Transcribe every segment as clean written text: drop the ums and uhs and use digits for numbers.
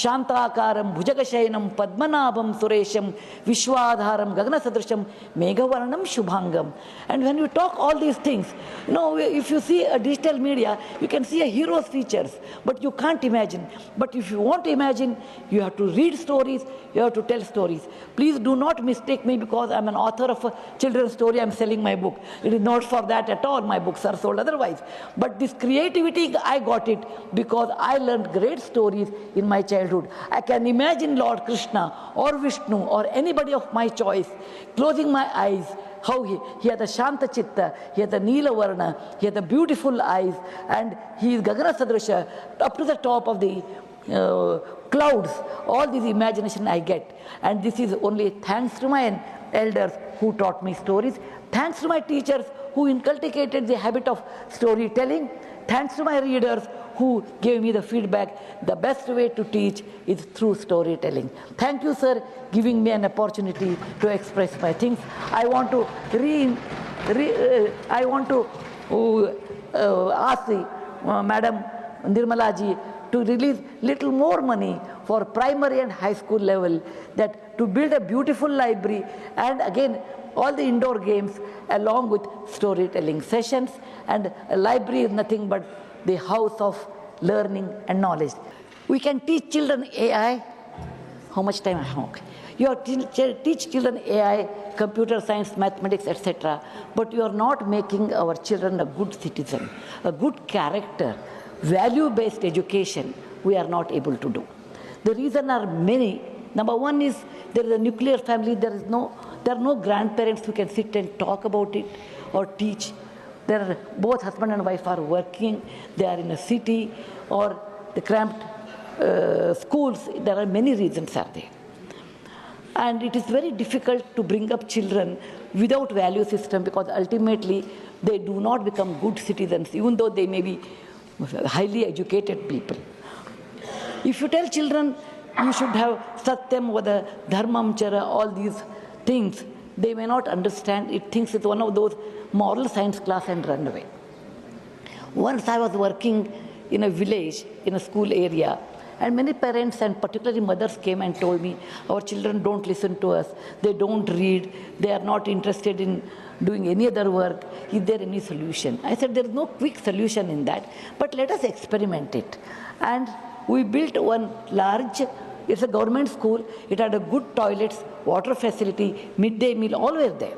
Shantakaram, Bhujagashayanam, Padmanabham, Suresham, Vishwadharam, Gagana Sadrasham, Meghavarnam, Shubhangam. And when you talk all these things, if you see a digital media, you can see a hero's features, but you can't imagine. But if you want to imagine, you have to read stories, you have to tell stories. Please do not mistake me because I'm an author of a children's story, I'm selling my book. It is not for that at all. My books are sold otherwise. But this creativity, I got it because I learned great stories in my childhood. I can imagine Lord Krishna or Vishnu or anybody of my choice closing my eyes, how he had a Shanta Chitta, he had a Neela Varna, he had the beautiful eyes, and he is Gagana Sadrisha, up to the top of the clouds. All this imagination I get. And this is only thanks to my elders who taught me stories, thanks to my teachers who inculcated the habit of storytelling, thanks to my readers who gave me the feedback. The best way to teach is through storytelling. Thank you, sir, giving me an opportunity to express my things. I want to ask the Madam Nirmala ji to release little more money for primary and high school level, that to build a beautiful library and again all the indoor games along with storytelling sessions. And a library is nothing but the house of learning and knowledge. We can teach children AI. How much time I have? Okay. You have to teach children AI, computer science, mathematics, etc. But you are not making our children a good citizen, a good character, value-based education. We are not able to do. The reasons are many. Number one is there is a nuclear family. There are no grandparents who can sit and talk about it or teach. Both husband and wife are working. They are in a city or the cramped schools. There are many reasons are there. And it is very difficult to bring up children without value system, because ultimately they do not become good citizens, even though they may be highly educated people. If you tell children you should have Satyam, Vada, Dharmam, Chara, all these things, they may not understand. It thinks it's one of those moral science class and run away. Once I was working in a village, in a school area, and many parents and particularly mothers came and told me, our children don't listen to us, they don't read, they are not interested in doing any other work. Is there any solution? I said, there is no quick solution in that, but let us experiment it. And we built one large, it's a government school, it had a good toilets, water facility, midday meal, all were there.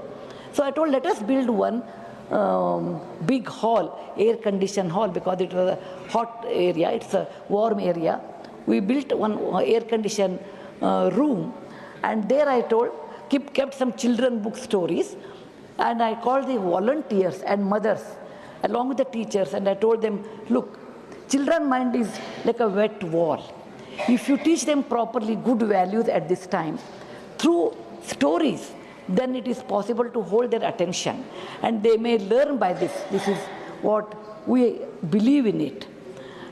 So I told, let us build one big hall, air-conditioned hall, because it was a hot area, it's a warm area. We built one air-conditioned room, and there I told, kept some children book stories, and I called the volunteers and mothers along with the teachers, and I told them, look, children's mind is like a wet wall. If you teach them properly good values at this time, through stories, then it is possible to hold their attention, and they may learn by this. This is what we believe in it.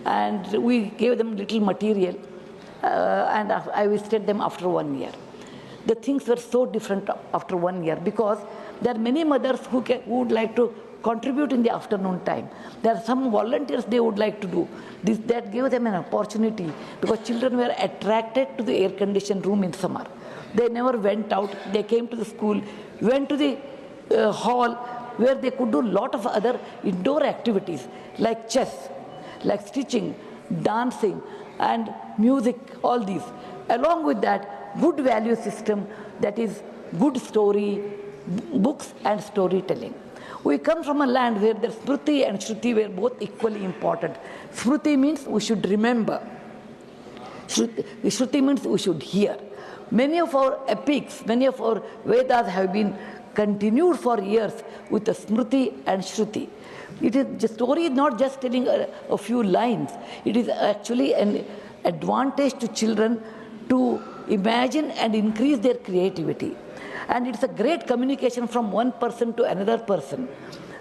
And we gave them little material, and I visited them after 1 year. The things were so different after 1 year, because there are many mothers who would like to contribute in the afternoon time. There are some volunteers they would like to do. That gave them an opportunity, because children were attracted to the air-conditioned room in summer. They never went out. They came to the school, went to the hall, where they could do a lot of other indoor activities like chess, like stitching, dancing, and music, all these. Along with that, good value system, that is good story, books and storytelling. We come from a land where the Smriti and Shruti were both equally important. Smriti means we should remember. Shruti means we should hear. Many of our epics, many of our Vedas have been continued for years with the Smriti and Shruti. The story is not just telling a few lines. It is actually an advantage to children to imagine and increase their creativity. And it's a great communication from one person to another person.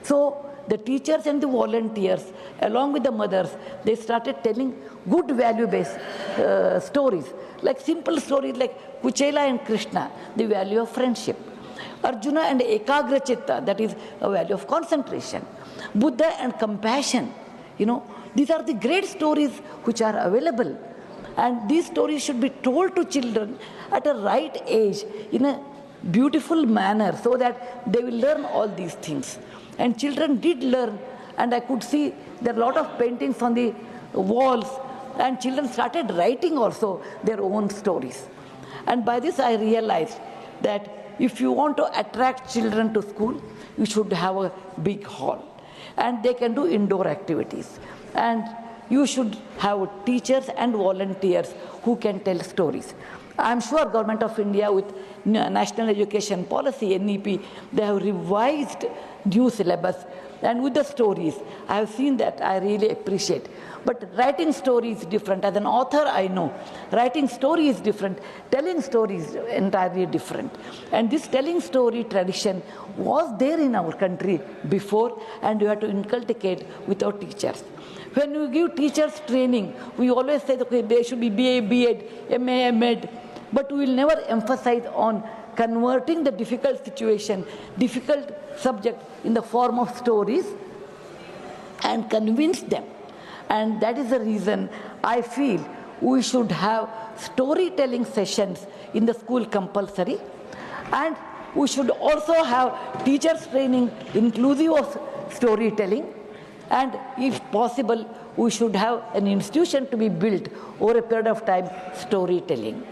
So the teachers and the volunteers, along with the mothers, they started telling good value-based stories, like simple stories like Kuchela and Krishna, the value of friendship. Arjuna and Ekagra Chitta, that is a value of concentration. Buddha and compassion, these are the great stories which are available. And these stories should be told to children at a right age in a beautiful manner so that they will learn all these things. And children did learn, and I could see there are a lot of paintings on the walls, and children started writing also their own stories. And by this I realized that if you want to attract children to school, you should have a big hall, and they can do indoor activities. And you should have teachers and volunteers who can tell stories. I am sure Government of India with National Education Policy, NEP, they have revised new syllabus, and with the stories, I have seen that, I really appreciate. But writing story is different. As an author, I know writing story is different, telling story is entirely different. And this telling story tradition was there in our country before, and you have to inculcate with our teachers. When we give teachers training, we always say, okay, they should be BA, B.Ed, MA, M.Ed, but we will never emphasize on converting the difficult situation, difficult subject in the form of stories and convince them. And that is the reason I feel we should have storytelling sessions in the school compulsory, and we should also have teachers training inclusive of storytelling, and if possible, we should have an institution to be built over a period of time, storytelling.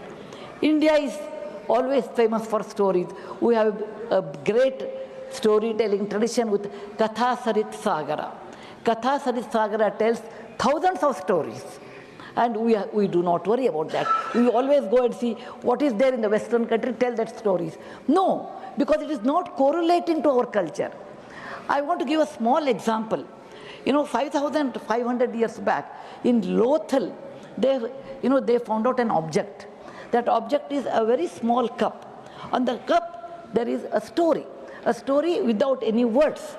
India is always famous for stories. We have a great storytelling tradition with Katha Sarit Sagara. Katha Sarit Sagara tells thousands of stories, and we do not worry about that. We always go and see what is there in the Western country, tell that stories. No, because it is not correlating to our culture. I want to give a small example. 5,500 years back in Lothal, they found out an object. That object is a very small cup. On the cup, there is a story without any words.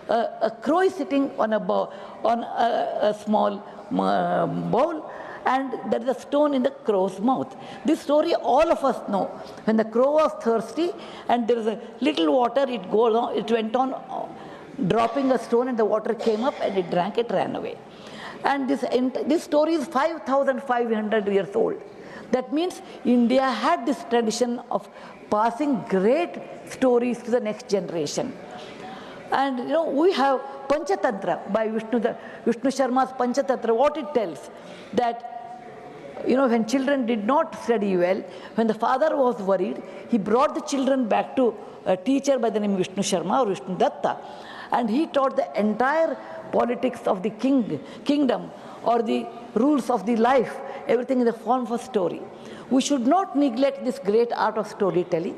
A crow is sitting on a small bowl, and there is a stone in the crow's mouth. This story all of us know. When the crow was thirsty and there is a little water, it went on dropping a stone, and the water came up and it drank, it ran away. And this story is 5,500 years old. That means India had this tradition of passing great stories to the next generation. And we have Panchatantra by Vishnu Sharma's Panchatantra. What it tells that when children did not study well, when the father was worried, he brought the children back to a teacher by the name Vishnu Sharma or Vishnu Datta, and he taught the entire politics of the kingdom or the rules of the life, everything in the form of a story. We should not neglect this great art of storytelling,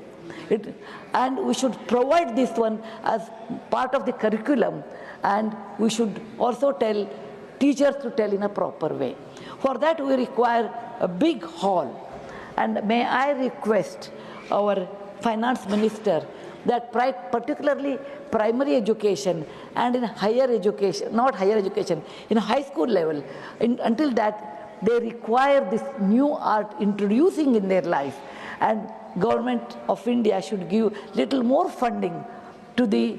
and we should provide this one as part of the curriculum, and we should also tell teachers to tell in a proper way. For that we require a big hall, and may I request our finance minister that particularly primary education and in higher education, not higher education, in high school level, until that they require this new art introducing in their life, and Government of India should give little more funding to the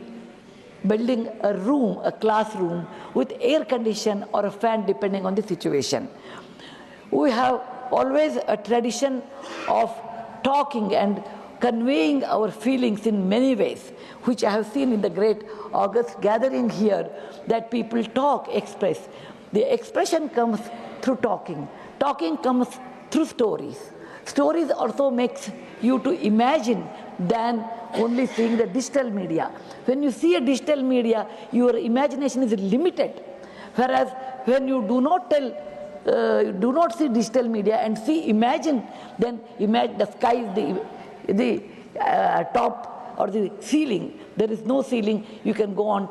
building a classroom with air condition or a fan depending on the situation. We have always a tradition of talking and conveying our feelings in many ways, which I have seen in the great August gathering here, that people talk, express. The expression comes through talking. Talking comes through stories. Stories also makes you to imagine than only seeing the digital media. When you see a digital media, your imagination is limited. Whereas when you do not see digital media and imagine, then imagine the sky is the top or the ceiling. There is no ceiling, you can go on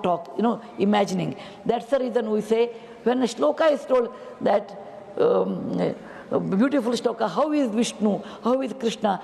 imagining. That's the reason we say, when a shloka is told that, a beautiful shloka, how is Vishnu, how is Krishna,